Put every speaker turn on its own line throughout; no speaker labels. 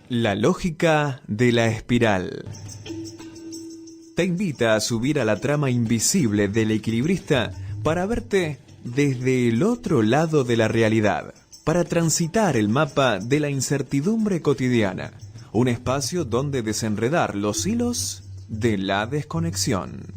La lógica de la espiral. Te invita a subir a la trama invisible del equilibrista para verte desde el otro lado de la realidad, para transitar el mapa de la incertidumbre cotidiana, un espacio donde desenredar los hilos de la desconexión.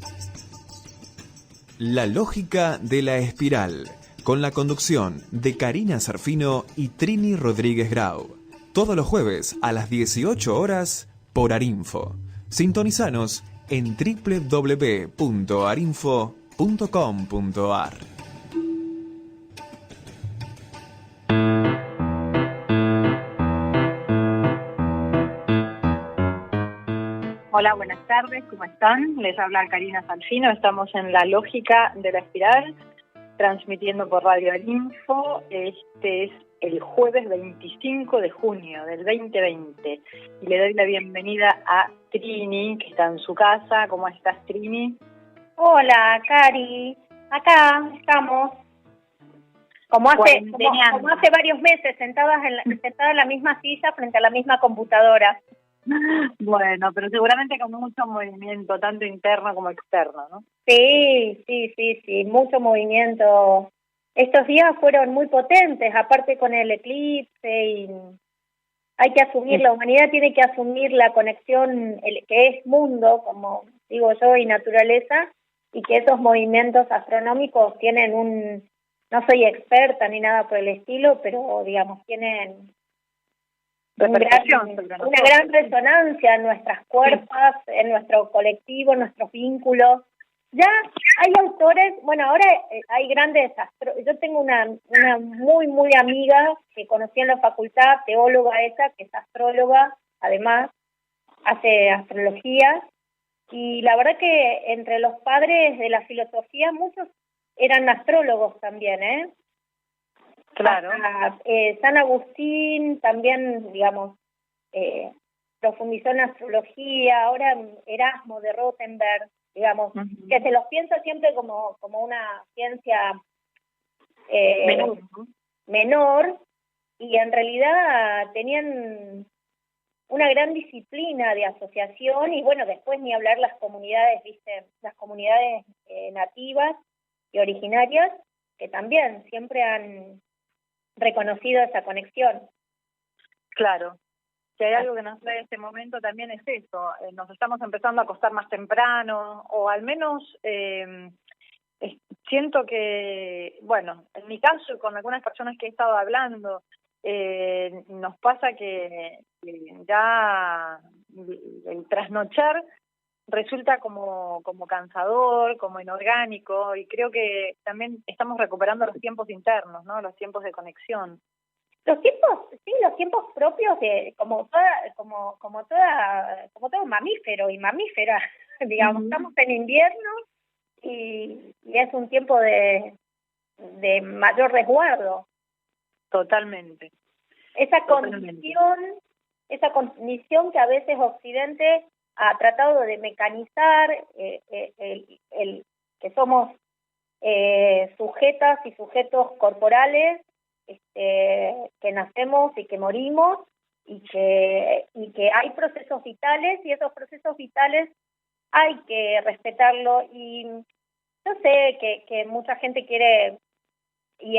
La lógica de la espiral, con la conducción de Karina Zarfino y Trini Rodríguez Grau. Todos los jueves a las 18 horas por Arinfo. Sintonizanos en www.arinfo.com.ar.
Hola, buenas tardes, ¿cómo están? Les habla Karina Zarfino, estamos en La Lógica de la Espiral, transmitiendo por Radio Arinfo. Este es el jueves 25 de junio del 2020 y le doy la bienvenida a Trini, que está en su casa. ¿Cómo estás, Trini?
Hola, Cari. Acá estamos, como hace varios meses, sentada en la misma silla frente a la misma computadora.
Bueno, pero seguramente con mucho movimiento, tanto interno como externo, ¿no?
Sí, mucho movimiento. Estos días fueron muy potentes, aparte con el eclipse, y hay que asumir, la humanidad tiene que asumir la conexión, que es mundo, como digo yo, y naturaleza, y que esos movimientos astronómicos tienen no soy experta ni nada por el estilo, pero digamos, tienen una gran resonancia en nuestras cuerpos, en nuestro colectivo, en nuestros vínculos. Ya hay autores, bueno, ahora hay grandes yo tengo una muy amiga que conocí en la facultad, teóloga ella, que es astróloga, además hace astrología, y la verdad que entre los padres de la filosofía muchos eran astrólogos también, ¿eh?
Claro.
San Agustín también, digamos, profundizó en astrología, ahora Erasmo de Rottenberg, digamos, que se los piensa siempre como una ciencia menor, y en realidad tenían una gran disciplina de asociación, y bueno, después ni hablar las comunidades, ¿viste? Las comunidades nativas y originarias, que también siempre han reconocido esa conexión.
Claro. Si hay algo que nos trae este momento también es eso, nos estamos empezando a acostar más temprano, o al menos siento que, bueno, en mi caso, con algunas personas que he estado hablando, nos pasa que ya el trasnochar resulta como cansador, como inorgánico, y creo que también estamos recuperando los tiempos internos, ¿no? Los tiempos de conexión.
Los tiempos propios de como todo mamífero y mamífera, digamos, estamos en invierno y es un tiempo de mayor resguardo.
Totalmente.
Esa condición que a veces Occidente ha tratado de mecanizar, que somos sujetas y sujetos corporales, que nacemos y que morimos, y que hay procesos vitales, y esos procesos vitales hay que respetarlo. Y yo sé que mucha gente quiere y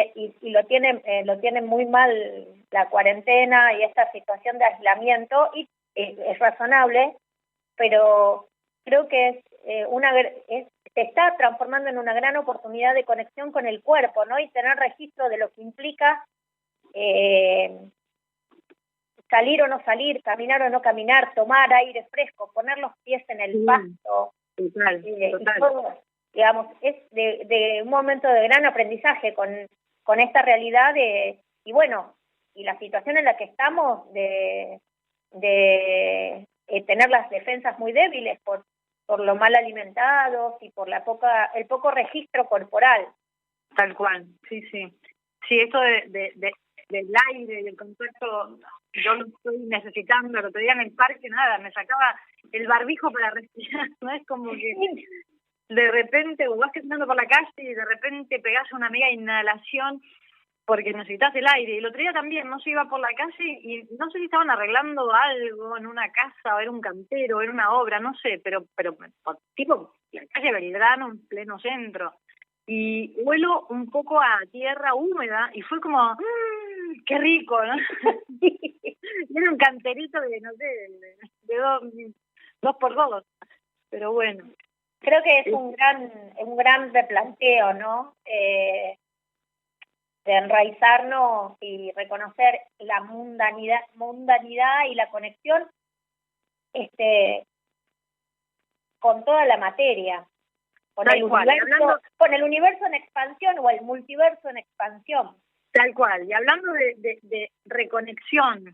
lo tiene muy mal la cuarentena y esta situación de aislamiento, y es razonable, pero creo que se está transformando en una gran oportunidad de conexión con el cuerpo, ¿no? Y tener registro de lo que implica salir o no salir, caminar o no caminar, tomar aire fresco, poner los pies en el pasto.
Total.
Y todo, digamos, es de un momento de gran aprendizaje con esta realidad y bueno, y la situación en la que estamos de tener las defensas muy débiles por lo mal alimentados y por el poco registro corporal.
Tal cual, sí. Sí, esto del aire y el contacto, yo lo estoy necesitando. El otro día en el parque, me sacaba el barbijo para respirar, ¿no? Es como que de repente vas caminando por la calle y de repente pegás una mega inhalación porque necesitas el aire. Y el otro día también, no se iba por la calle y no sé si estaban arreglando algo en una casa, o era un cantero, o era una obra, no sé, pero tipo la calle Belgrano en pleno centro. Y huelo un poco a tierra húmeda y fue como, qué rico, ¿no? Era un canterito de, no sé, de dos por dos, pero bueno.
Creo que es un gran replanteo, ¿no? De enraizarnos y reconocer la mundanidad y la conexión con toda la materia, con el universo en expansión o el multiverso en expansión.
Tal cual, y hablando de reconexión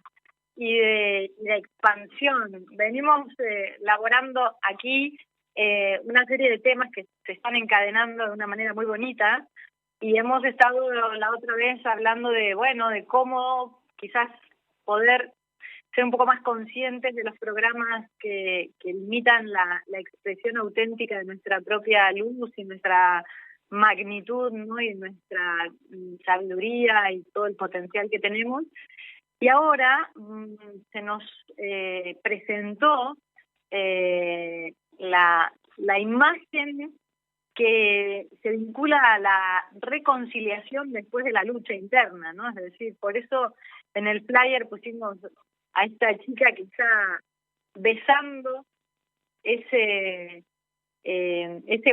y de expansión, venimos elaborando aquí una serie de temas que se están encadenando de una manera muy bonita, y hemos estado la otra vez hablando de cómo quizás poder ser un poco más conscientes de los programas que limitan la expresión auténtica de nuestra propia luz y nuestra magnitud, ¿no? Y nuestra sabiduría y todo el potencial que tenemos. Y ahora se nos presentó la imagen que se vincula a la reconciliación después de la lucha interna, ¿no? Es decir, por eso en el flyer pusimos a esta chica que está besando ese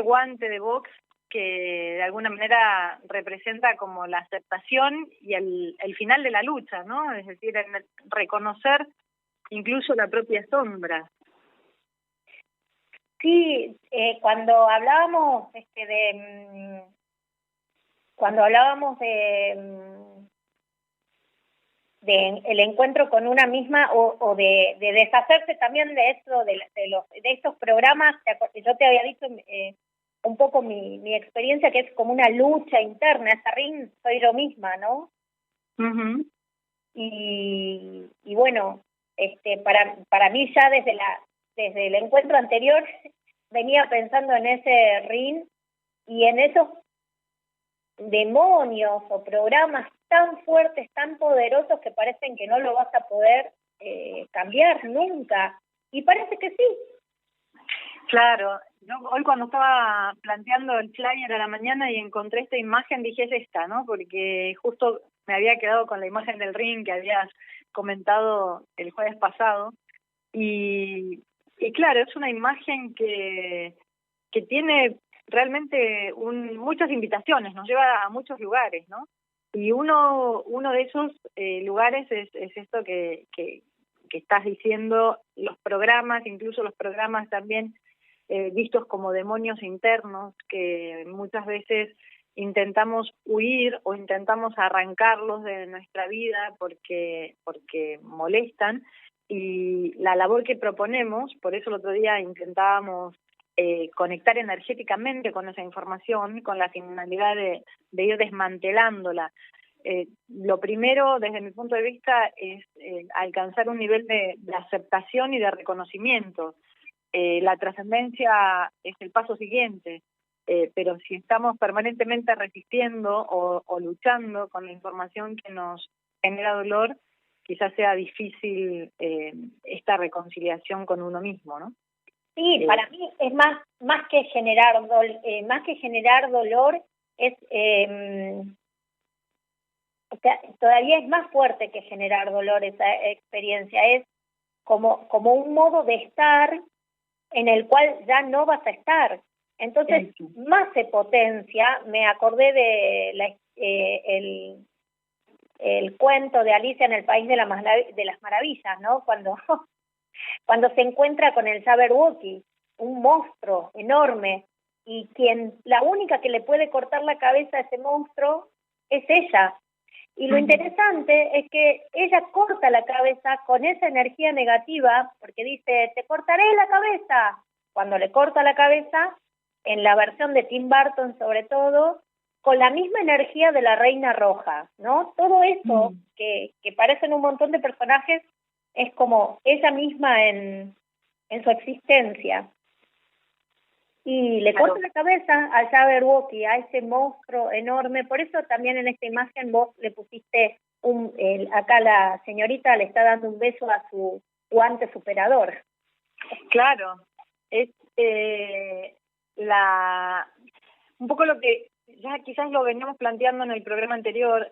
guante de box que de alguna manera representa como la aceptación y el final de la lucha, ¿no? Es decir, reconocer incluso la propia sombra.
Sí, cuando hablábamos de el encuentro con una misma o de deshacerse también de eso, de estos programas, yo te había dicho un poco mi experiencia, que es como una lucha interna, esa ring soy yo misma, ¿no?
Uh-huh.
Y bueno, para mí ya desde el encuentro anterior venía pensando en ese ring y en esos demonios o programas tan fuertes, tan poderosos que parecen que no lo vas a poder cambiar nunca. Y parece que sí.
Claro, yo hoy cuando estaba planteando el flyer a la mañana y encontré esta imagen, dije es esta, ¿no? Porque justo me había quedado con la imagen del ring que habías comentado el jueves pasado. Y claro, es una imagen que tiene realmente muchas invitaciones, nos lleva a muchos lugares, ¿no? Y uno de esos lugares es esto que estás diciendo, los programas, incluso los programas también vistos como demonios internos, que muchas veces intentamos huir o intentamos arrancarlos de nuestra vida porque molestan. Y la labor que proponemos, por eso el otro día intentábamos conectar energéticamente con esa información, con la finalidad de ir desmantelándola. Lo primero, desde mi punto de vista, es alcanzar un nivel de aceptación y de reconocimiento. La trascendencia es el paso siguiente, pero si estamos permanentemente resistiendo o luchando con la información que nos genera dolor, quizás sea difícil esta reconciliación con uno mismo, ¿no?
Sí, para mí es más que generar dolor, es o sea, todavía es más fuerte que generar dolor esa experiencia, es como un modo de estar en el cual ya no vas a estar. Entonces, más se potencia. Me acordé de el cuento de Alicia en el País de las Maravillas, ¿no? Cuando se encuentra con el Jabberwocky, un monstruo enorme, y la única que le puede cortar la cabeza a ese monstruo es ella. Y lo interesante es que ella corta la cabeza con esa energía negativa, porque dice, te cortaré la cabeza. Cuando le corta la cabeza, en la versión de Tim Burton sobre todo, con la misma energía de la Reina Roja, ¿no? Todo eso que parecen un montón de personajes es como ella misma en su existencia. y le
Claro.
corta la cabeza al Jabberwocky, a ese monstruo enorme. Por eso también en esta imagen vos le pusiste acá la señorita le está dando un beso a su guante superador.
Claro, es un poco lo que ya quizás lo veníamos planteando en el programa anterior.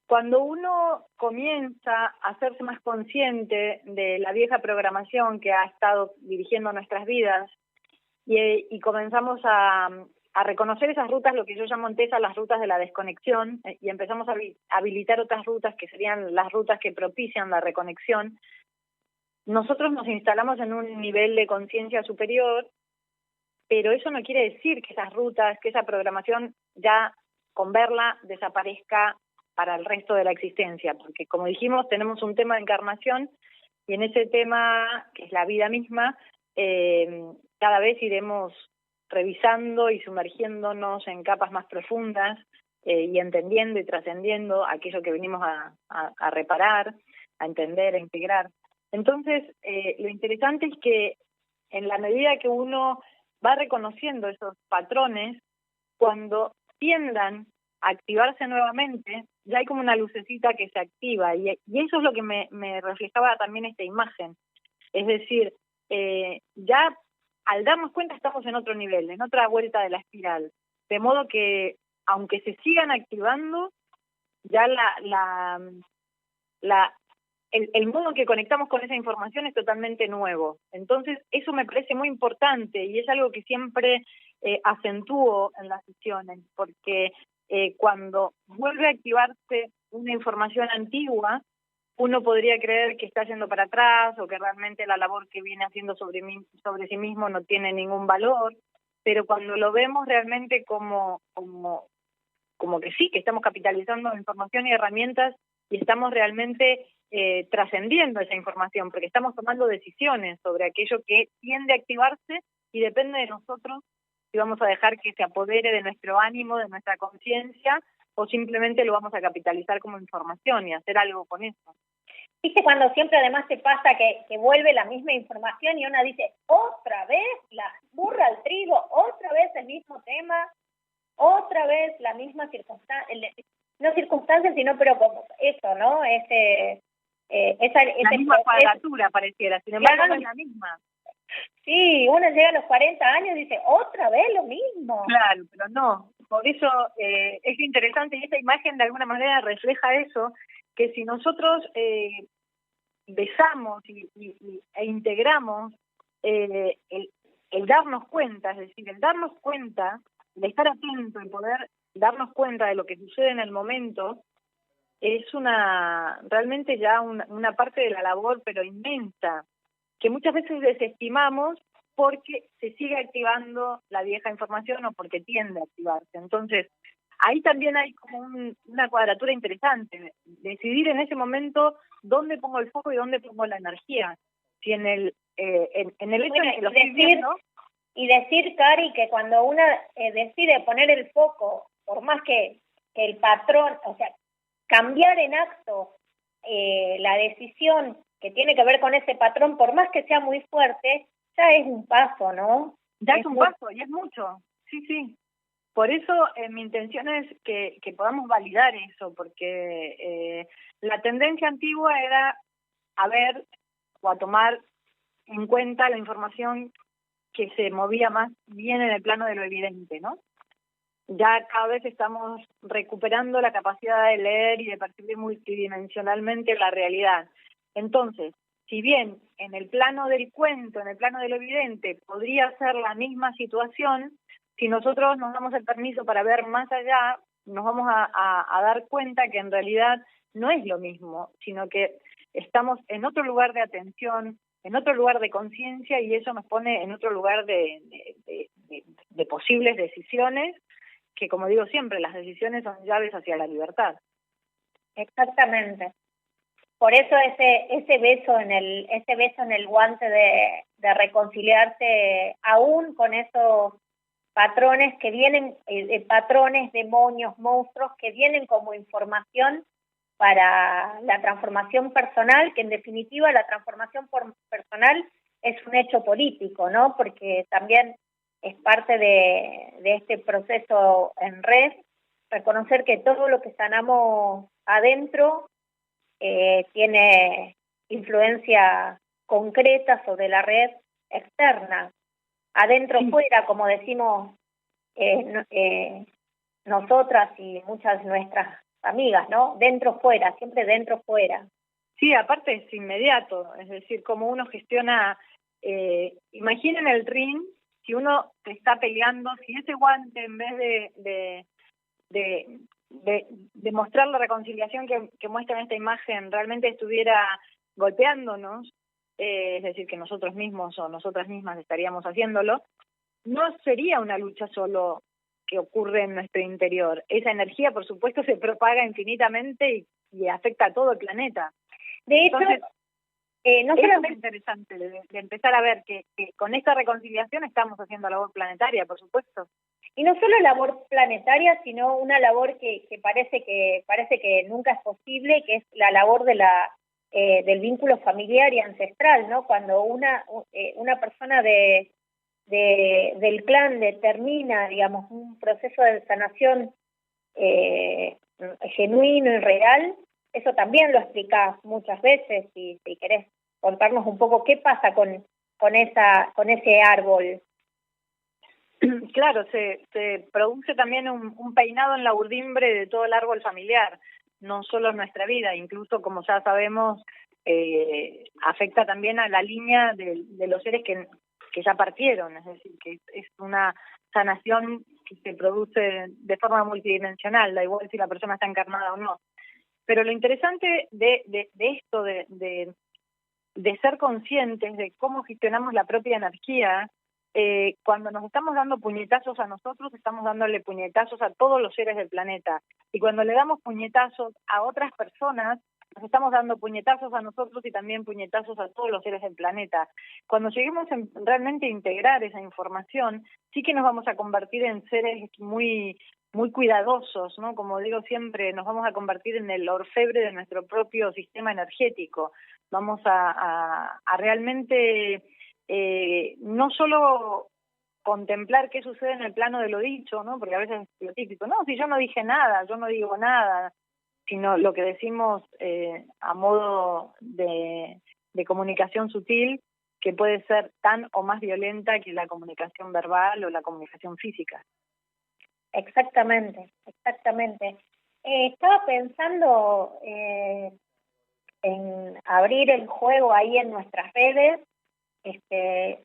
Cuando uno comienza a hacerse más consciente de la vieja programación que ha estado dirigiendo nuestras vidas y comenzamos a reconocer esas rutas, lo que yo llamo en TESA las rutas de la desconexión, y empezamos a habilitar otras rutas que serían las rutas que propician la reconexión, nosotros nos instalamos en un nivel de conciencia superior, pero eso no quiere decir que esas rutas, que esa programación ya con verla desaparezca para el resto de la existencia, porque como dijimos, tenemos un tema de encarnación y en ese tema, que es la vida misma, cada vez iremos revisando y sumergiéndonos en capas más profundas y entendiendo y trascendiendo aquello que venimos a reparar, a entender, a integrar. Entonces, lo interesante es que en la medida que uno va reconociendo esos patrones, cuando tiendan a activarse nuevamente, ya hay como una lucecita que se activa, y eso es lo que me reflejaba también esta imagen. Es decir, ya al darnos cuenta estamos en otro nivel, en otra vuelta de la espiral, de modo que aunque se sigan activando, ya el modo en que conectamos con esa información es totalmente nuevo. Entonces, eso me parece muy importante y es algo que siempre acentúo en las sesiones, porque cuando vuelve a activarse una información antigua, uno podría creer que está yendo para atrás o que realmente la labor que viene haciendo sobre sí mismo no tiene ningún valor, pero cuando lo vemos realmente como que sí, que estamos capitalizando información y herramientas y estamos realmente trascendiendo esa información, porque estamos tomando decisiones sobre aquello que tiende a activarse y depende de nosotros si vamos a dejar que se apodere de nuestro ánimo, de nuestra conciencia, o simplemente lo vamos a capitalizar como información y hacer algo con eso.
¿Viste cuando siempre además te pasa que vuelve la misma información y una dice, otra vez la burra al trigo, otra vez el mismo tema, otra vez la misma circunstancia, no circunstancias, sino pero como eso, ¿no?
La misma cuadratura pareciera, sin embargo no es la misma.
Sí, uno llega a los 40 años y dice, otra vez lo mismo.
Claro, pero no. Por eso es interesante y esta imagen de alguna manera refleja eso, que si nosotros besamos e integramos el darnos cuenta, es decir, el darnos cuenta, de estar atento y poder darnos cuenta de lo que sucede en el momento, es realmente ya una parte de la labor, pero inmensa, que muchas veces desestimamos porque se sigue activando la vieja información o porque tiende a activarse. Entonces, ahí también hay como una cuadratura interesante, decidir en ese momento dónde pongo el foco y dónde pongo la energía. Si en el hecho de que lo estoy viendo.
Y decir, Cari, que cuando una decide poner el foco, por más que el patrón, o sea, cambiar en acto la decisión que tiene que ver con ese patrón, por más que sea muy fuerte, ya es un paso, ¿no?
Ya es un paso y es mucho, sí. Por eso mi intención es que podamos validar eso, porque la tendencia antigua era a ver o a tomar en cuenta la información que se movía más bien en el plano de lo evidente, ¿no? Ya cada vez estamos recuperando la capacidad de leer y de percibir multidimensionalmente la realidad. Entonces, si bien en el plano del cuento, en el plano de lo evidente, podría ser la misma situación, si nosotros nos damos el permiso para ver más allá, nos vamos a dar cuenta que en realidad no es lo mismo, sino que estamos en otro lugar de atención, en otro lugar de conciencia, y eso nos pone en otro lugar de posibles decisiones, que como digo siempre, las decisiones son llaves hacia la libertad.
Exactamente. Por eso ese beso en el guante de reconciliarse aún con esos patrones que vienen, patrones, demonios, monstruos que vienen como información para la transformación personal, que en definitiva la transformación personal es un hecho político, ¿no? Porque también es parte de este proceso en red, reconocer que todo lo que sanamos adentro tiene influencia concreta sobre la red externa, adentro fuera, como decimos nosotras y muchas de nuestras amigas, ¿no? Dentro fuera, siempre dentro fuera.
Sí, aparte es inmediato, es decir, como uno gestiona, imaginen el ring, si uno te está peleando, si ese guante en vez de mostrar la reconciliación que muestra en esta imagen realmente estuviera golpeándonos, es decir, que nosotros mismos o nosotras mismas estaríamos haciéndolo, no sería una lucha solo que ocurre en nuestro interior. Esa energía, por supuesto, se propaga infinitamente y afecta a todo el planeta.
De hecho,
entonces,
no solamente
es interesante de empezar a ver que con esta reconciliación estamos haciendo labor planetaria, por supuesto.
Y no solo labor planetaria, sino una labor que parece que nunca es posible, que es la labor de del vínculo familiar y ancestral, ¿no? Cuando una persona del clan determina, digamos, un proceso de sanación genuino y real, eso también lo explicás muchas veces, y si querés contarnos un poco qué pasa con ese árbol.
Claro, se produce también un peinado en la urdimbre de todo el árbol familiar, no solo en nuestra vida, incluso como ya sabemos, afecta también a la línea de los seres que ya partieron, es decir, que es una sanación que se produce de forma multidimensional, da igual si la persona está encarnada o no. Pero lo interesante de esto, de ser conscientes de cómo gestionamos la propia energía, cuando nos estamos dando puñetazos a nosotros, estamos dándole puñetazos a todos los seres del planeta. Y cuando le damos puñetazos a otras personas, nos estamos dando puñetazos a nosotros y también puñetazos a todos los seres del planeta. Cuando lleguemos realmente a integrar esa información, sí que nos vamos a convertir en seres muy cuidadosos, ¿no? Como digo siempre, nos vamos a convertir en el orfebre de nuestro propio sistema energético. Vamos a realmente no solo contemplar qué sucede en el plano de lo dicho, ¿no? Porque a veces es lo típico, no, si yo no dije nada, yo no digo nada, sino lo que decimos a modo de comunicación sutil, que puede ser tan o más violenta que la comunicación verbal o la comunicación física.
Exactamente. Estaba pensando en abrir el juego ahí en nuestras redes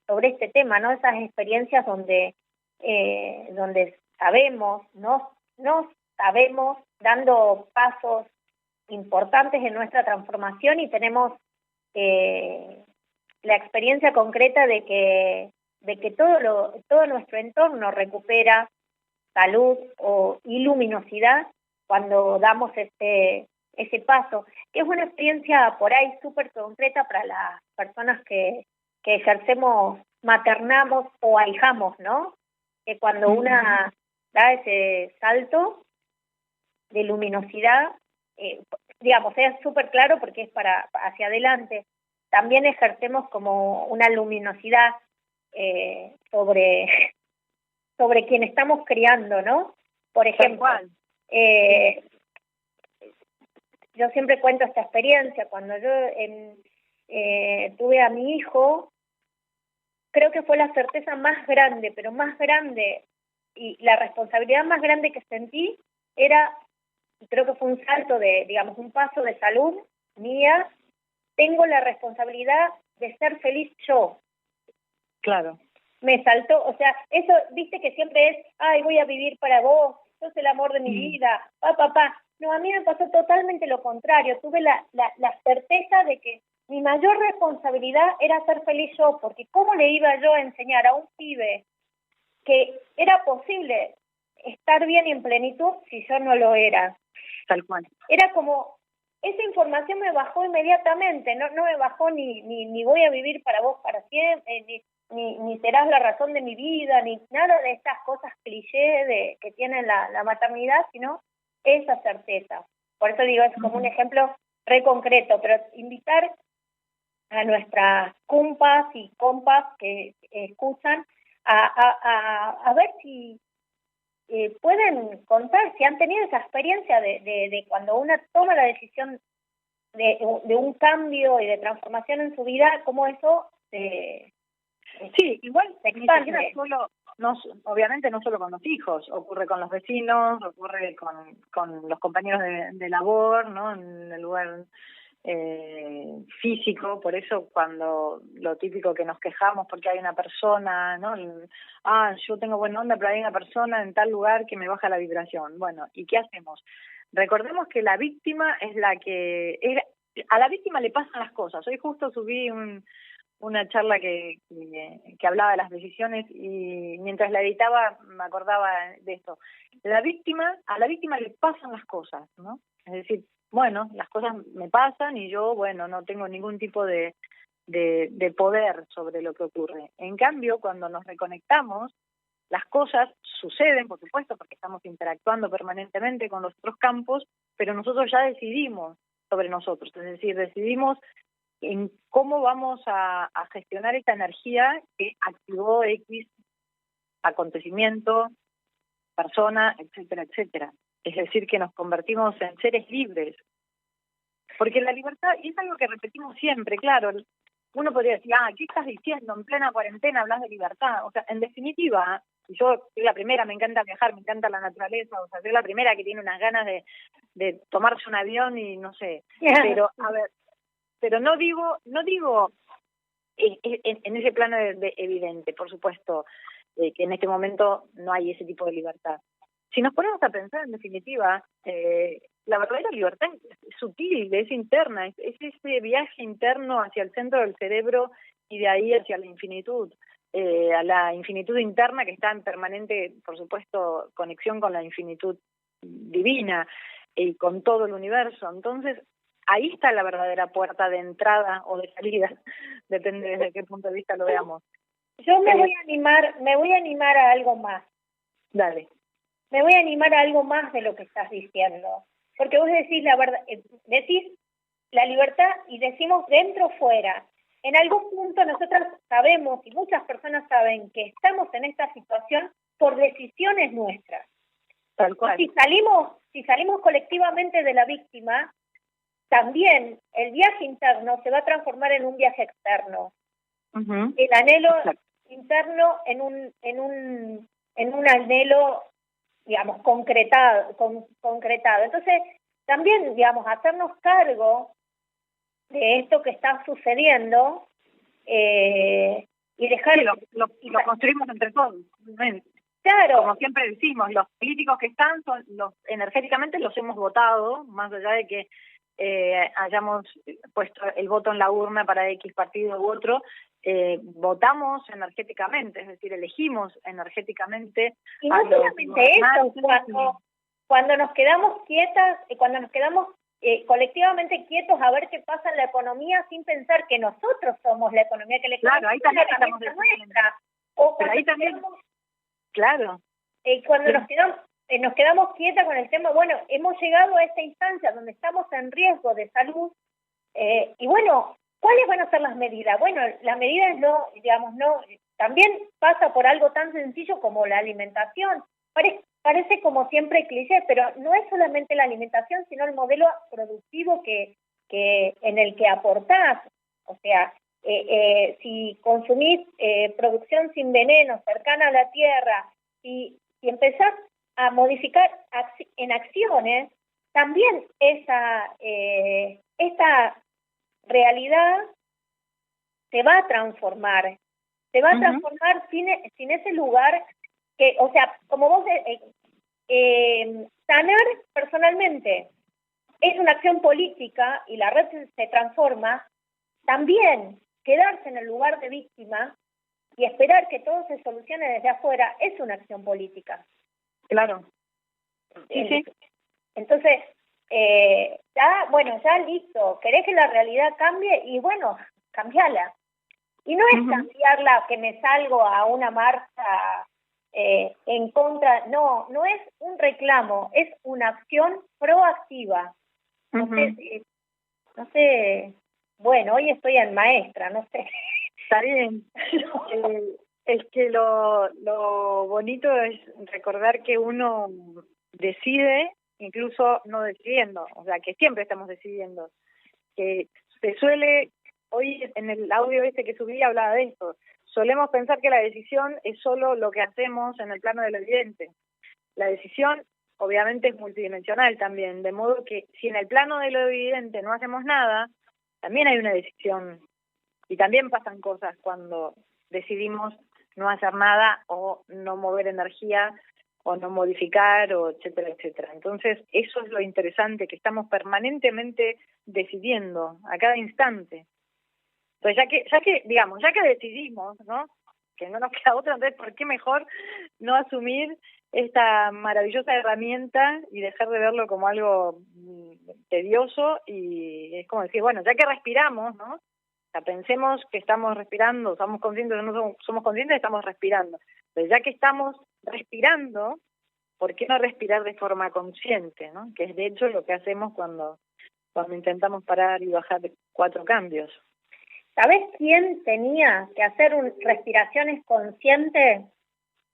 sobre este tema, ¿no? Esas experiencias donde sabemos, no sabemos, dando pasos importantes en nuestra transformación, y tenemos la experiencia concreta de que todo nuestro entorno recupera salud y luminosidad cuando damos ese paso, que es una experiencia por ahí súper concreta para las personas que ejercemos, maternamos o ahijamos, ¿no? Que cuando una da ese salto de luminosidad, digamos, es súper claro porque es para hacia adelante. También ejercemos como una luminosidad sobre quien estamos criando, ¿no? Por ejemplo, yo siempre cuento esta experiencia. Cuando yo tuve a mi hijo, creo que fue la certeza más grande, pero más grande, y la responsabilidad más grande que sentí era, creo que fue un salto digamos, un paso de salud mía. Tengo la responsabilidad de ser feliz yo.
Claro.
Me saltó, o sea, eso, viste que siempre es, ay, voy a vivir para vos, sos el amor de mi vida, papá. No, a mí me pasó totalmente lo contrario. Tuve la certeza de que mi mayor responsabilidad era ser feliz yo, porque ¿cómo le iba yo a enseñar a un pibe que era posible estar bien y en plenitud si yo no lo era?
Tal cual.
Era como, esa información me bajó inmediatamente, no me bajó ni voy a vivir para vos para siempre, ni serás la razón de mi vida, ni nada de estas cosas cliché que tiene la maternidad, sino esa certeza. Por eso digo, es como un ejemplo re concreto, pero invitar a nuestras compas y compas que escuchan a ver si pueden contar, si han tenido esa experiencia de cuando una toma la decisión de un cambio y de transformación en su vida, cómo eso
sí, igual
se
ni siquiera
expande.
obviamente no solo con los hijos, ocurre con los vecinos, ocurre con los compañeros de labor, ¿no? En el lugar físico. Por eso cuando lo típico que nos quejamos porque hay una persona, ¿no? Yo tengo buena onda, pero hay una persona en tal lugar que me baja la vibración. Bueno, ¿y qué hacemos? Recordemos que la víctima es la que... a la víctima le pasan las cosas. Hoy justo subí una charla que hablaba de las decisiones y mientras la editaba me acordaba de esto. A la víctima le pasan las cosas, ¿no? Es decir, bueno, las cosas me pasan y yo, bueno, no tengo ningún tipo de poder sobre lo que ocurre. En cambio, cuando nos reconectamos, las cosas suceden, por supuesto, porque estamos interactuando permanentemente con los otros campos, pero nosotros ya decidimos sobre nosotros, es decir, decidimos en cómo vamos a gestionar esta energía que activó X acontecimiento, persona, etcétera, etcétera. Es decir, que nos convertimos en seres libres. Porque la libertad, y es algo que repetimos siempre, claro, uno podría decir, ¿qué estás diciendo? En plena cuarentena hablas de libertad. O sea, en definitiva, yo soy la primera, me encanta viajar, me encanta la naturaleza, o sea, soy la primera que tiene unas ganas de tomarse un avión y no sé. Pero, a ver, pero no digo en ese plano de evidente, por supuesto, que en este momento no hay ese tipo de libertad. Si nos ponemos a pensar, en definitiva, la verdadera libertad es sutil, es interna, es ese viaje interno hacia el centro del cerebro y de ahí hacia la infinitud, a la infinitud interna que está en permanente, por supuesto, conexión con la infinitud divina y con todo el universo. Entonces, ahí está la verdadera puerta de entrada o de salida, depende desde qué punto de vista lo veamos.
Yo me voy a animar a algo más.
Dale.
Me voy a animar a algo más de lo que estás diciendo. Porque vos decís la verdad, decís la libertad y decimos dentro fuera. En algún punto nosotros sabemos y muchas personas saben que estamos en esta situación por decisiones nuestras.
Tal cual.
Si salimos colectivamente de la víctima, también el viaje interno se va a transformar en un viaje externo.
Uh-huh.
El anhelo
Exacto.
interno en un anhelo, digamos, concretado. Entonces, también, digamos, hacernos cargo de esto que está sucediendo y dejar...
Y lo construimos entre todos.
Claro.
Como siempre decimos, los políticos que están, energéticamente los hemos votado, más allá de que hayamos puesto el voto en la urna para X partido u otro, votamos energéticamente, es decir, elegimos energéticamente.
Y no solamente eso, cuando nos quedamos quietas, cuando nos quedamos colectivamente quietos a ver qué pasa en la economía sin pensar que nosotros somos la economía, que la economía
claro, ahí también
es
estamos
nuestra. O
pero ahí también, claro.
Cuando nos quedamos quietas con el tema, bueno, hemos llegado a esta instancia donde estamos en riesgo de salud, y bueno, ¿cuáles van a ser las medidas? Bueno, las medidas también pasa por algo tan sencillo como la alimentación. Parece como siempre cliché, pero no es solamente la alimentación, sino el modelo productivo que en el que aportás. O sea, si consumís producción sin veneno, cercana a la tierra, y empezás a modificar en acciones, también esta realidad se va a transformar. Se va a transformar sin ese lugar que, o sea, como vos, sanar personalmente es una acción política y la red se transforma. También quedarse en el lugar de víctima y esperar que todo se solucione desde afuera es una acción política.
Claro. Sí.
Entonces, ya listo, querés que la realidad cambie y bueno, cambiala. Y no es cambiarla que me salgo a una marcha en contra, no es un reclamo, es una acción proactiva. No sé, bueno, hoy estoy en maestra, no sé.
Está bien. Es que lo bonito es recordar que uno decide, incluso no decidiendo, o sea, que siempre estamos decidiendo. Que se suele, hoy en el audio que subí hablaba de esto, solemos pensar que la decisión es solo lo que hacemos en el plano de lo evidente. La decisión obviamente es multidimensional también, de modo que si en el plano de lo evidente no hacemos nada, también hay una decisión y también pasan cosas cuando decidimos no hacer nada o no mover energía o no modificar, o etcétera, etcétera. Entonces, eso es lo interesante, que estamos permanentemente decidiendo a cada instante. Entonces, ya que decidimos, ¿no? Que no nos queda otra, entonces, ¿por qué mejor no asumir esta maravillosa herramienta y dejar de verlo como algo tedioso? Y es como decir, bueno, ya que respiramos, ¿no? O sea, pensemos que estamos respirando, somos conscientes o no somos conscientes, estamos respirando. Pero ya que estamos respirando, ¿por qué no respirar de forma consciente, ¿no? Que es de hecho lo que hacemos cuando intentamos parar y bajar 4 cambios.
¿Sabés quién tenía que hacer respiraciones conscientes?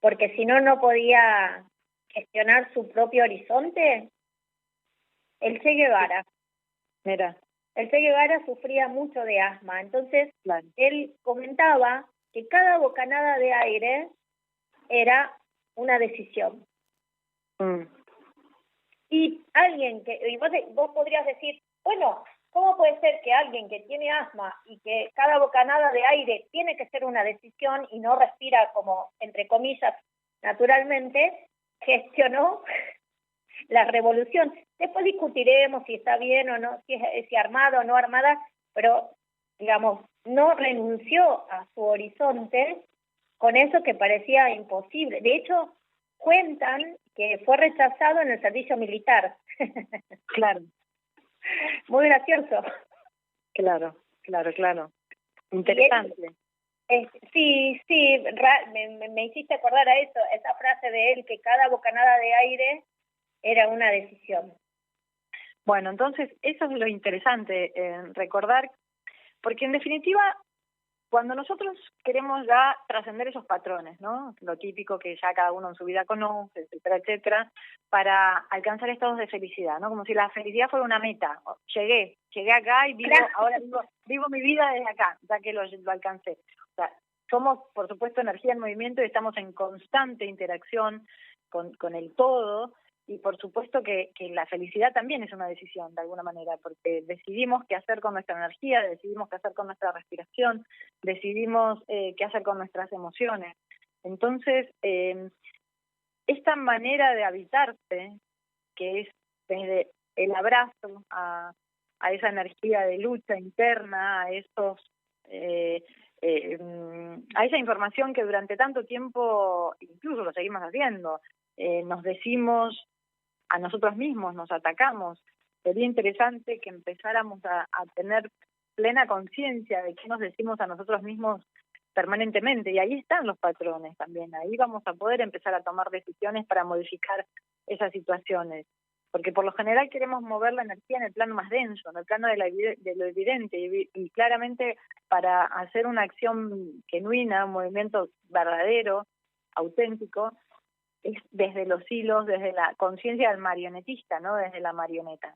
Porque si no, no podía gestionar su propio horizonte. El Che Guevara.
Mira.
El Che Guevara sufría mucho de asma, entonces
claro.
Él comentaba que cada bocanada de aire era una decisión. Y vos podrías decir, bueno, ¿cómo puede ser que alguien que tiene asma y que cada bocanada de aire tiene que ser una decisión y no respira como, entre comillas, naturalmente, gestionó la revolución? Después discutiremos si está bien o no, si armada o no armada, pero, digamos, no renunció a su horizonte con eso que parecía imposible. De hecho, cuentan que fue rechazado en el servicio militar.
Claro.
Muy gracioso.
Claro. Interesante.
Sí, me hiciste acordar a eso, esa frase de él, que cada bocanada de aire era una decisión.
Bueno, entonces eso es lo interesante, recordar, porque en definitiva, cuando nosotros queremos ya trascender esos patrones, ¿no? Lo típico que ya cada uno en su vida conoce, etcétera, etcétera, para alcanzar estados de felicidad, ¿no? Como si la felicidad fuera una meta. Llegué acá y vivo mi vida desde acá, ya que lo alcancé. O sea, somos, por supuesto, energía en movimiento y estamos en constante interacción con el todo. Y por supuesto que la felicidad también es una decisión, de alguna manera, porque decidimos qué hacer con nuestra energía, decidimos qué hacer con nuestra respiración, decidimos qué hacer con nuestras emociones. Entonces, esta manera de habitarse, que es desde el abrazo a esa energía de lucha interna, a esa información que durante tanto tiempo, incluso lo seguimos haciendo, nos decimos a nosotros mismos, nos atacamos. Sería interesante que empezáramos a tener plena conciencia de qué nos decimos a nosotros mismos permanentemente, y ahí están los patrones también, ahí vamos a poder empezar a tomar decisiones para modificar esas situaciones, porque por lo general queremos mover la energía en el plano más denso, en el plano de lo evidente, y claramente para hacer una acción genuina, un movimiento verdadero, auténtico, es desde los hilos, desde la conciencia del marionetista, ¿no? Desde la marioneta.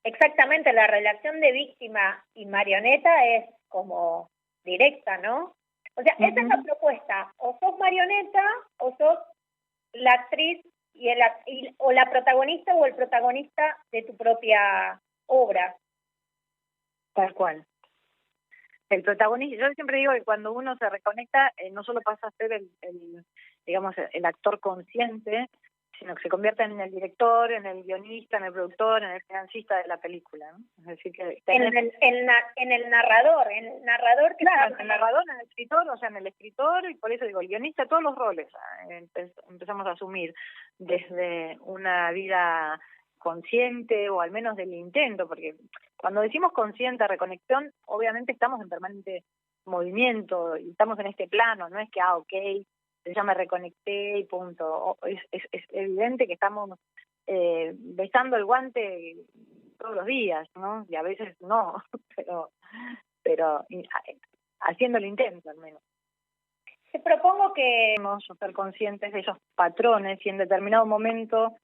Exactamente, la relación de víctima y marioneta es como directa, ¿no? O sea, esa es la propuesta, o sos marioneta o sos la actriz o la protagonista o el protagonista de tu propia obra.
Tal cual. El protagonista, yo siempre digo que cuando uno se reconecta, no solo pasa a ser el actor consciente, sino que se convierte en el director, en el guionista, en el productor, en el financista de la película, ¿no? Es decir, que
en el narrador, que
claro, en el narrador, en el escritor, o sea, en el escritor, y por eso digo, el guionista, todos los roles empezamos a asumir desde una vida consciente, o al menos del intento, porque cuando decimos consciente, reconexión, obviamente estamos en permanente movimiento y estamos en este plano, no es que, ya me reconecté y punto. Es evidente que estamos besando el guante todos los días, ¿no? Y a veces no, pero haciendo el intento al menos.
Te propongo que
Debemos ser conscientes de esos patrones y en determinado momento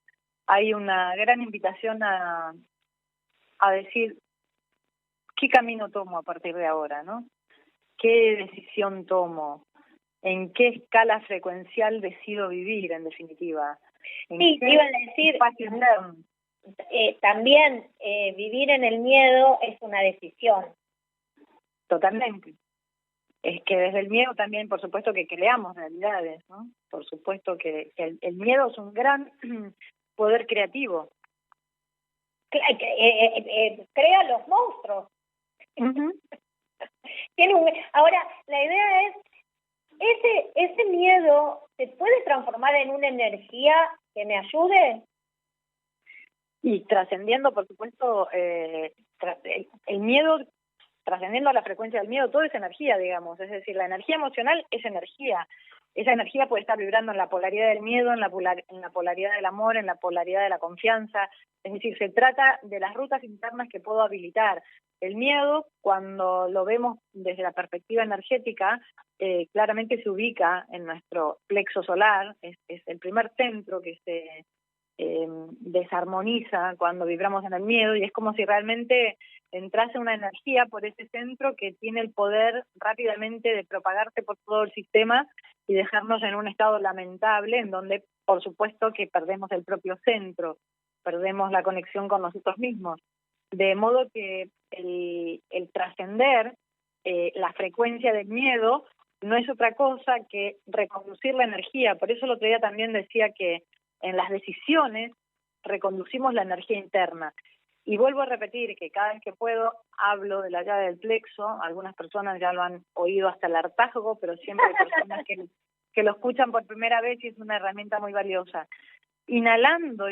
hay una gran invitación a decir qué camino tomo a partir de ahora, ¿no? ¿Qué decisión tomo? ¿En qué escala frecuencial decido vivir, en definitiva?
sí, te iba a decir, también vivir en el miedo es una decisión.
Totalmente. Es que desde el miedo también, por supuesto, que creamos realidades, ¿no? Por supuesto que el miedo es un gran poder creativo.
Crea los monstruos.
Uh-huh.
Ahora, la idea es, ese miedo se puede transformar en una energía que me ayude.
Y trascendiendo, por supuesto, el miedo, trascendiendo a la frecuencia del miedo, todo es energía, digamos. Es decir, la energía emocional es energía. Esa energía puede estar vibrando en la polaridad del miedo, en la polaridad del amor, en la polaridad de la confianza. Es decir, se trata de las rutas internas que puedo habilitar. El miedo, cuando lo vemos desde la perspectiva energética, claramente se ubica en nuestro plexo solar, es el primer centro que se desarmoniza cuando vibramos en el miedo, y es como si realmente entrase una energía por ese centro que tiene el poder rápidamente de propagarse por todo el sistema y dejarnos en un estado lamentable en donde, por supuesto, que perdemos el propio centro, perdemos la conexión con nosotros mismos. De modo que el trascender la frecuencia del miedo no es otra cosa que reconducir la energía. Por eso el otro día también decía que en las decisiones reconducimos la energía interna. Y vuelvo a repetir que cada vez que puedo hablo de la llave del plexo. Algunas personas ya lo han oído hasta el hartazgo, pero siempre hay personas que lo escuchan por primera vez y es una herramienta muy valiosa. Inhalando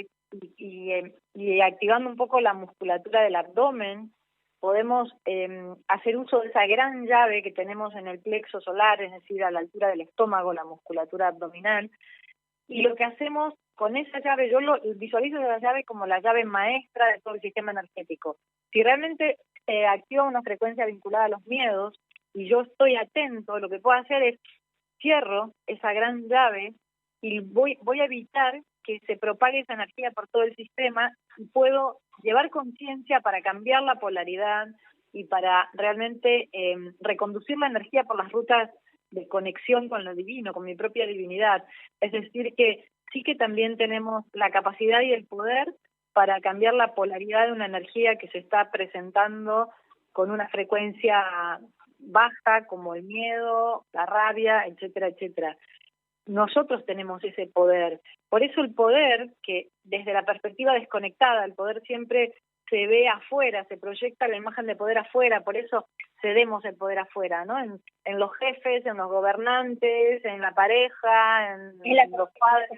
y activando un poco la musculatura del abdomen, podemos hacer uso de esa gran llave que tenemos en el plexo solar, es decir, a la altura del estómago, la musculatura abdominal. Y lo que hacemos con esa llave, yo lo visualizo esa llave como la llave maestra de todo el sistema energético. Si realmente se activa una frecuencia vinculada a los miedos y yo estoy atento, lo que puedo hacer es cierro esa gran llave y voy a evitar que se propague esa energía por todo el sistema y puedo llevar conciencia para cambiar la polaridad y para realmente reconducir la energía por las rutas de conexión con lo divino, con mi propia divinidad. Es decir, que sí que también tenemos la capacidad y el poder para cambiar la polaridad de una energía que se está presentando con una frecuencia baja, como el miedo, la rabia, etcétera, etcétera. Nosotros tenemos ese poder. Por eso el poder, que desde la perspectiva desconectada, el poder siempre se ve afuera, se proyecta la imagen de poder afuera, por eso cedemos el poder afuera, ¿no? En los jefes, en los gobernantes, en la pareja, en los padres,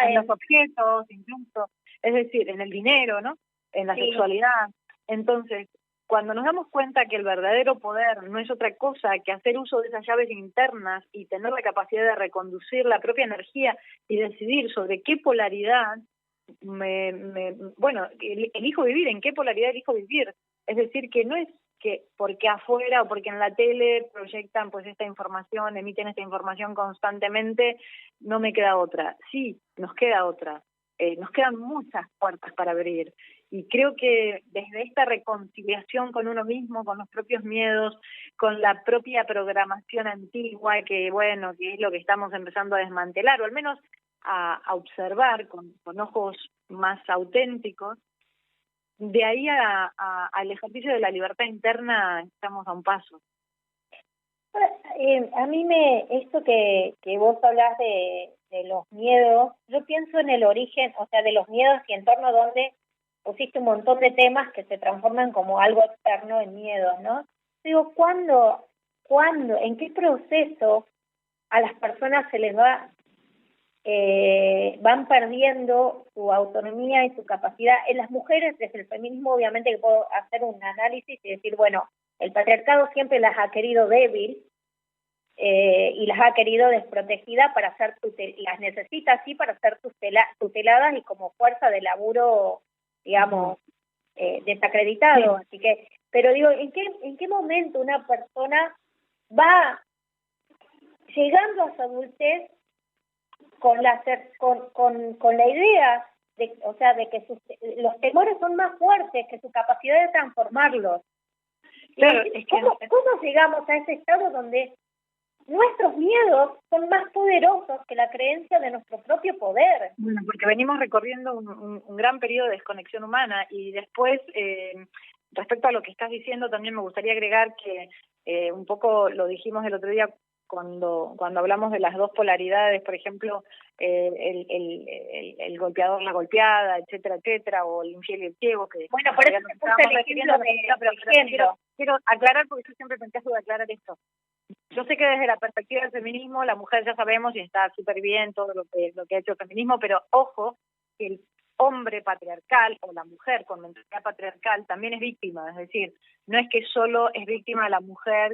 en los objetos, incluso, es decir, en el dinero, ¿no? En la sexualidad. Entonces, cuando nos damos cuenta que el verdadero poder no es otra cosa que hacer uso de esas llaves internas y tener la capacidad de reconducir la propia energía y decidir sobre qué polaridad elijo vivir, en qué polaridad elijo vivir. Es decir, que no es que porque afuera o porque en la tele proyectan pues esta información, emiten esta información constantemente, no me queda otra. Sí, nos queda otra. Nos quedan muchas puertas para abrir. Y creo que desde esta reconciliación con uno mismo, con los propios miedos, con la propia programación antigua, que es lo que estamos empezando a desmantelar, o al menos a observar con ojos más auténticos, de ahí al ejercicio de la libertad interna estamos a un paso.
A mí esto que vos hablas de los miedos, yo pienso en el origen, o sea, de los miedos y en torno a donde pusiste un montón de temas que se transforman como algo externo en miedos, ¿no? Digo, ¿cuándo, en qué proceso a las personas se les van perdiendo su autonomía y su capacidad? En las mujeres, desde el feminismo, obviamente que puedo hacer un análisis y decir, bueno, el patriarcado siempre las ha querido débil y las ha querido desprotegidas para ser las necesita así para ser tuteladas y como fuerza de laburo, digamos, desacreditado. Así que, pero digo, ¿en qué momento una persona llegando a su adultez con la idea de, o sea, de que los temores son más fuertes que su capacidad de transformarlos.
Claro,
es que ¿cómo llegamos a ese estado donde nuestros miedos son más poderosos que la creencia de nuestro propio poder?
Bueno, porque venimos recorriendo un gran periodo de desconexión humana y después, respecto a lo que estás diciendo, también me gustaría agregar que un poco lo dijimos el otro día cuando hablamos de las dos polaridades, por ejemplo, el golpeador, la golpeada, etcétera, etcétera, o el infiel y el ciego. Que
bueno, por eso me puse el ejemplo de género.
Quiero aclarar, porque yo siempre pensé de aclarar esto. Yo sé que desde la perspectiva del feminismo, la mujer ya sabemos y está súper bien todo lo que ha hecho el feminismo, pero ojo, que el hombre patriarcal o la mujer con mentalidad patriarcal también es víctima, es decir, no es que solo es víctima la mujer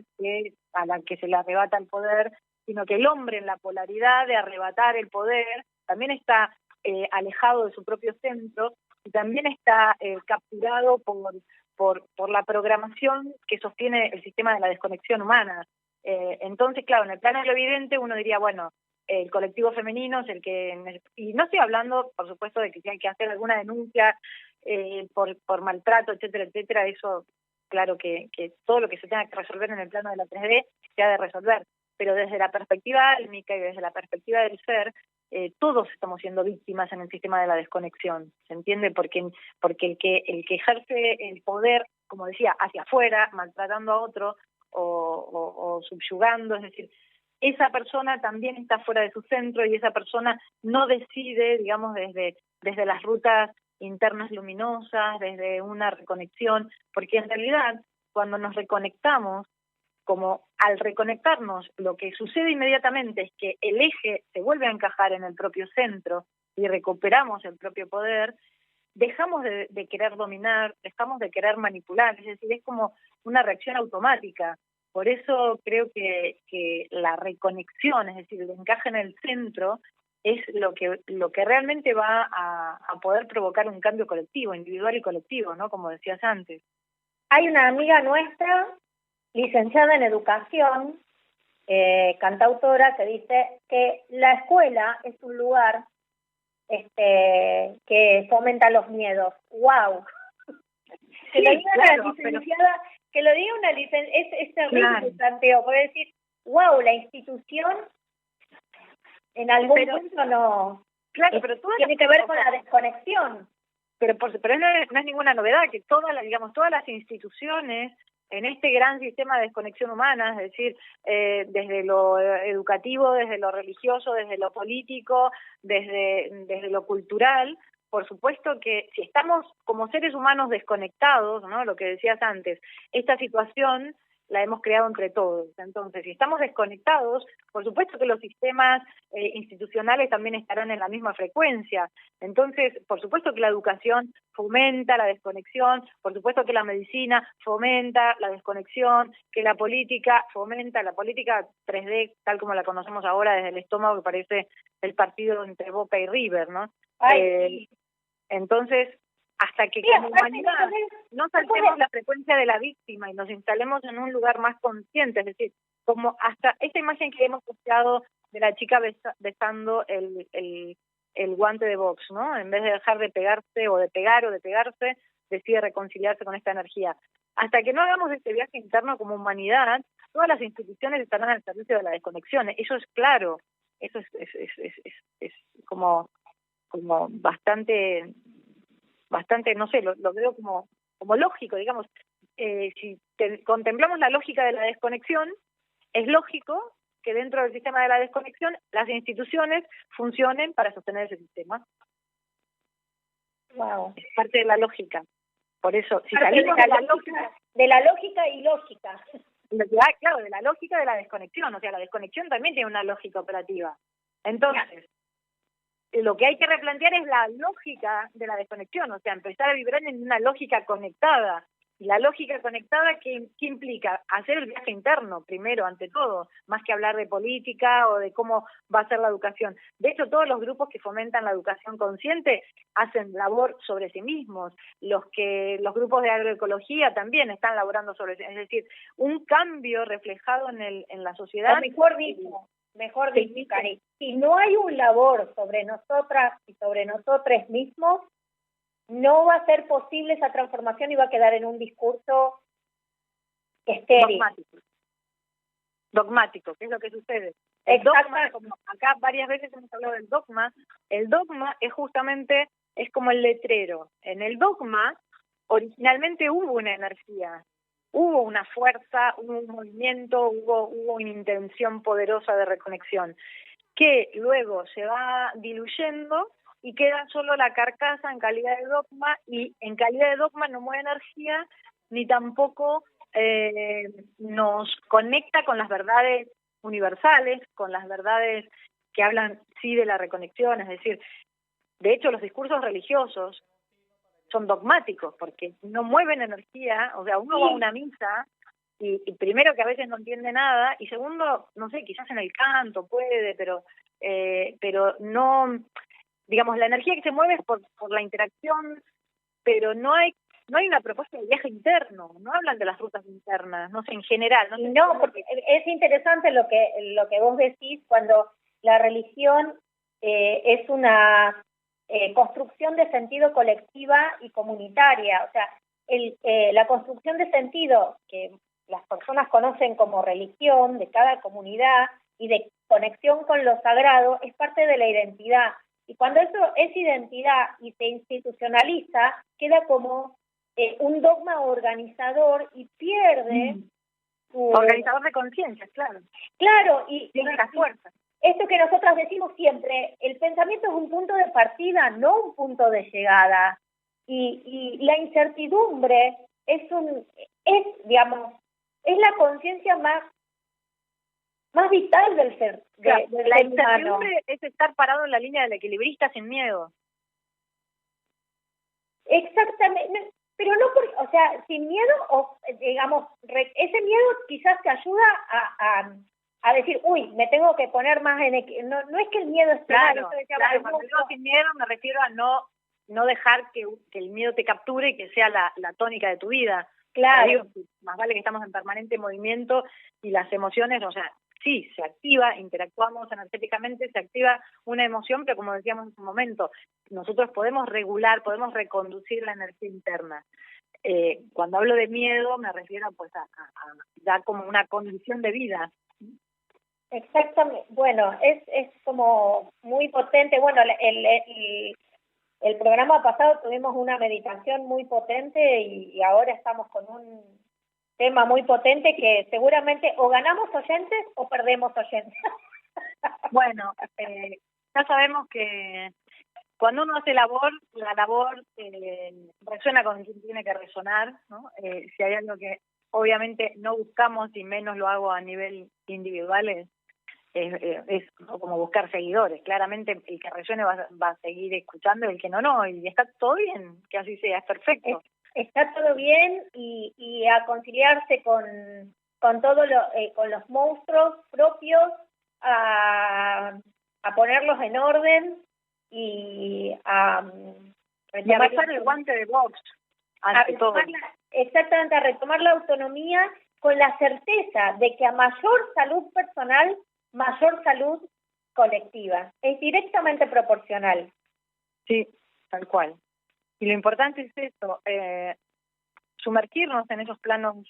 a la que se le arrebata el poder, sino que el hombre en la polaridad de arrebatar el poder también está alejado de su propio centro y también está capturado por la programación que sostiene el sistema de la desconexión humana. Entonces, claro, en el plano de lo evidente uno diría, bueno, el colectivo femenino es el que... Y no estoy hablando, por supuesto, de que hay que hacer alguna denuncia por maltrato, etcétera, etcétera. Eso, claro que todo lo que se tenga que resolver en el plano de la 3D se ha de resolver. Pero desde la perspectiva álmica y desde la perspectiva del ser, todos estamos siendo víctimas en el sistema de la desconexión, ¿se entiende? Porque el que ejerce el poder, como decía, hacia afuera, maltratando a otro o subyugando, es decir, esa persona también está fuera de su centro y esa persona no decide, digamos, desde las rutas internas luminosas, desde una reconexión, porque en realidad cuando nos reconectamos, como al reconectarnos lo que sucede inmediatamente es que el eje se vuelve a encajar en el propio centro y recuperamos el propio poder, dejamos de querer dominar, dejamos de querer manipular, es decir, es como una reacción automática. Por eso creo que la reconexión, es decir, el encaje en el centro, es lo que realmente va a poder provocar un cambio colectivo, individual y colectivo, ¿no? Como decías antes.
Hay una amiga nuestra, licenciada en educación, cantautora, que dice que la escuela es un lugar que fomenta los miedos. ¡Wow! Que lo diga una licenciada, que lo diga una licenciada, es terrible el planteo, puede decir, wow, la institución en algún punto no...
Claro, pero
tiene que ver con la desconexión.
Pero no es ninguna novedad que todas las instituciones en este gran sistema de desconexión humana, es decir, desde lo educativo, desde lo religioso, desde lo político, desde lo cultural, por supuesto que si estamos como seres humanos desconectados, ¿no? Lo que decías antes, esta situación la hemos creado entre todos. Entonces, si estamos desconectados, por supuesto que los sistemas institucionales también estarán en la misma frecuencia. Entonces, por supuesto que la educación fomenta la desconexión, por supuesto que la medicina fomenta la desconexión, que la política fomenta, la política 3D, tal como la conocemos ahora desde el estómago, que parece el partido entre Boca y River, ¿no? Entonces, hasta que como humanidad no saltemos la frecuencia de la víctima y nos instalemos en un lugar más consciente, es decir, como hasta esta imagen que hemos posteado de la chica besando el guante de box, ¿no? En vez de dejar de pegarse o de pegar o de pegarse, decide reconciliarse con esta energía. Hasta que no hagamos este viaje interno como humanidad, todas las instituciones estarán al servicio de la desconexión. Eso es claro, eso es como bastante, no sé, lo veo como lógico, digamos. Si contemplamos la lógica de la desconexión, es lógico que dentro del sistema de la desconexión las instituciones funcionen para sostener ese sistema.
Wow.
Es parte de la lógica. Por eso, si
parte
salimos
de la lógica y lógica.
Claro, de la lógica de la desconexión, o sea, la desconexión también tiene una lógica operativa. Entonces, lo que hay que replantear es la lógica de la desconexión, o sea, empezar a vibrar en una lógica conectada. Y la lógica conectada, ¿qué implica? Hacer el viaje interno, primero, ante todo, más que hablar de política o de cómo va a ser la educación. De hecho, todos los grupos que fomentan la educación consciente hacen labor sobre sí mismos. Los grupos de agroecología también están laborando sobre sí. Es decir, un cambio reflejado en la sociedad.
O mejor dicho, mejor dicho, Cari, si no hay un labor sobre nosotras y sobre nosotros mismos, no va a ser posible esa transformación y va a quedar en un discurso estéril.
Dogmático, ¿qué es lo que sucede? El dogma, como acá varias veces hemos hablado del dogma, el dogma es justamente, es como el letrero. En el dogma, originalmente hubo una energía, hubo una fuerza, hubo un movimiento, hubo una intención poderosa de reconexión, que luego se va diluyendo y queda solo la carcasa en calidad de dogma, y en calidad de dogma no mueve energía, ni tampoco nos conecta con las verdades universales, con las verdades que hablan sí de la reconexión. Es decir, de hecho los discursos religiosos son dogmáticos porque no mueven energía. O sea, uno va a una misa y primero que a veces no entiende nada, y segundo, no sé, quizás en el canto puede, pero no, digamos, la energía que se mueve es por la interacción, pero no hay una propuesta de viaje interno, no hablan de las rutas internas, no sé, en general.
No, porque es interesante lo que vos decís cuando la religión es una construcción de sentido colectiva y comunitaria. O sea, la construcción de sentido que las personas conocen como religión de cada comunidad y de conexión con lo sagrado es parte de la identidad. Y cuando eso es identidad y se institucionaliza, queda como un dogma organizador y pierde
organizador de conciencias, claro.
Claro, y
tiene la fuerza.
Esto que nosotras decimos siempre, el pensamiento es un punto de partida, no un punto de llegada. Y la incertidumbre es la conciencia más vital del ser.
Claro, la incertidumbre es estar parado en la línea del equilibrista sin miedo.
Exactamente, pero no o sea, sin miedo, o digamos, ese miedo quizás te ayuda a decir, uy, me tengo que poner más en no es que el miedo es
claro, cuando digo sin miedo me refiero a no dejar que el miedo te capture y que sea la tónica de tu vida.
Claro.
Más vale que estamos en permanente movimiento y las emociones, o sea, sí, se activa, interactuamos energéticamente, se activa una emoción, pero como decíamos en su momento, nosotros podemos regular, podemos reconducir la energía interna. Cuando hablo de miedo me refiero pues a ya como una condición de vida.
Exactamente. Bueno, es como muy potente. Bueno, el programa pasado tuvimos una meditación muy potente y ahora estamos con un tema muy potente que seguramente o ganamos oyentes o perdemos oyentes.
Bueno, ya sabemos que cuando uno hace la labor resuena con quien tiene que resonar, ¿no? Si hay algo que obviamente no buscamos y menos lo hago a nivel individual, es como buscar seguidores. Claramente el que resuene va a seguir escuchando, y el que no, y está todo bien, que así sea, es perfecto.
Está todo bien y a conciliarse con todo con los monstruos propios, a ponerlos en orden y a
retomar el guante de box ante todo.
Exactamente, a retomar la autonomía con la certeza de que a mayor salud personal, mayor salud colectiva. Es directamente proporcional.
Sí, tal cual. Y lo importante es eso, sumergirnos en esos planos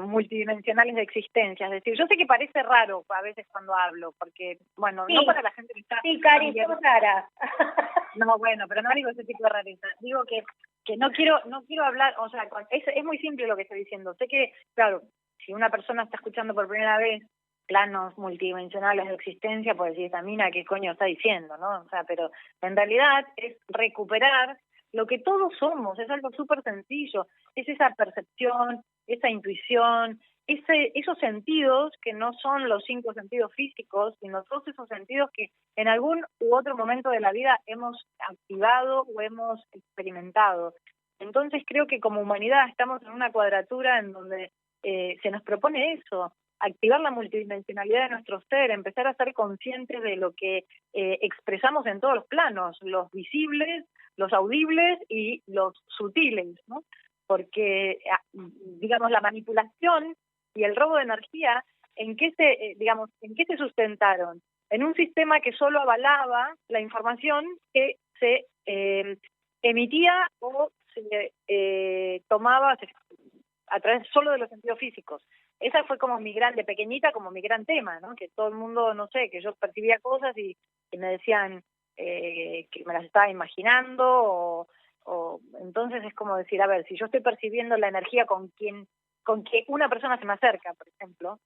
multidimensionales de existencia. Es decir, yo sé que parece raro a veces cuando hablo, porque, bueno,
sí,
no para la gente que está...
Sí, Cari, sos rara.
No, bueno, pero no digo ese tipo de rareza. Digo que no quiero hablar, o sea, es muy simple lo que estoy diciendo. Sé que, claro, si una persona está escuchando por primera vez planos multidimensionales de existencia, puede decir, esta mina, ¿qué coño está diciendo, no? O sea, pero en realidad es recuperar lo que todos somos, es algo súper sencillo, es esa percepción, esa intuición, esos sentidos que no son los 5 sentidos físicos, sino todos esos sentidos que en algún u otro momento de la vida hemos activado o hemos experimentado. Entonces creo que como humanidad estamos en una cuadratura en donde se nos propone eso, activar la multidimensionalidad de nuestro ser, empezar a ser conscientes de lo que expresamos en todos los planos, los visibles, los audibles y los sutiles, ¿no? Porque, digamos, la manipulación y el robo de energía ¿en qué en qué se sustentaron? En un sistema que solo avalaba la información que se emitía o se tomaba a través solo de los sentidos físicos. Esa fue como de pequeñita, como mi gran tema, ¿no? Que todo el mundo, no sé, que yo percibía cosas y me decían que me las estaba imaginando, o entonces es como decir, a ver, si yo estoy percibiendo la energía con que una persona se me acerca, por ejemplo,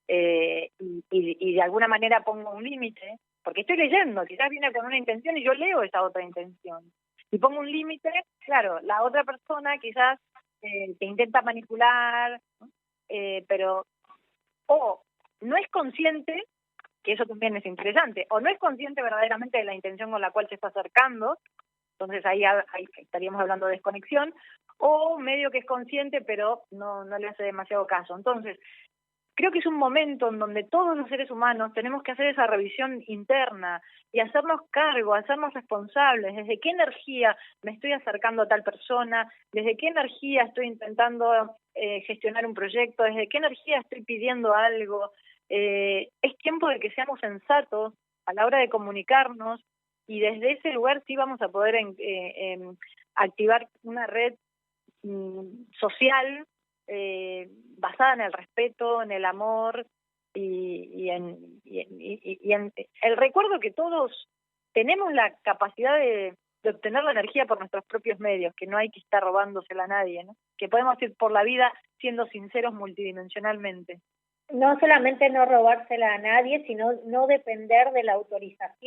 y de alguna manera pongo un límite, porque estoy leyendo, quizás viene con una intención y yo leo esa otra intención. Si pongo un límite, claro, la otra persona quizás te intenta manipular, ¿no? Pero o no es consciente, que eso también es interesante, o no es consciente verdaderamente de la intención con la cual se está acercando, entonces ahí estaríamos hablando de desconexión, o medio que es consciente pero no le hace demasiado caso. Entonces, creo que es un momento en donde todos los seres humanos tenemos que hacer esa revisión interna y hacernos cargo, hacernos responsables. ¿Desde qué energía me estoy acercando a tal persona? ¿Desde qué energía estoy intentando gestionar un proyecto? ¿Desde qué energía estoy pidiendo algo? Es tiempo de que seamos sensatos a la hora de comunicarnos y desde ese lugar sí vamos a poder activar una red social basada en el respeto, en el amor y en el recuerdo que todos tenemos la capacidad de obtener la energía por nuestros propios medios, que no hay que estar robándosela a nadie, ¿no? Que podemos ir por la vida siendo sinceros multidimensionalmente.
No solamente no robársela a nadie, sino no depender de la autorización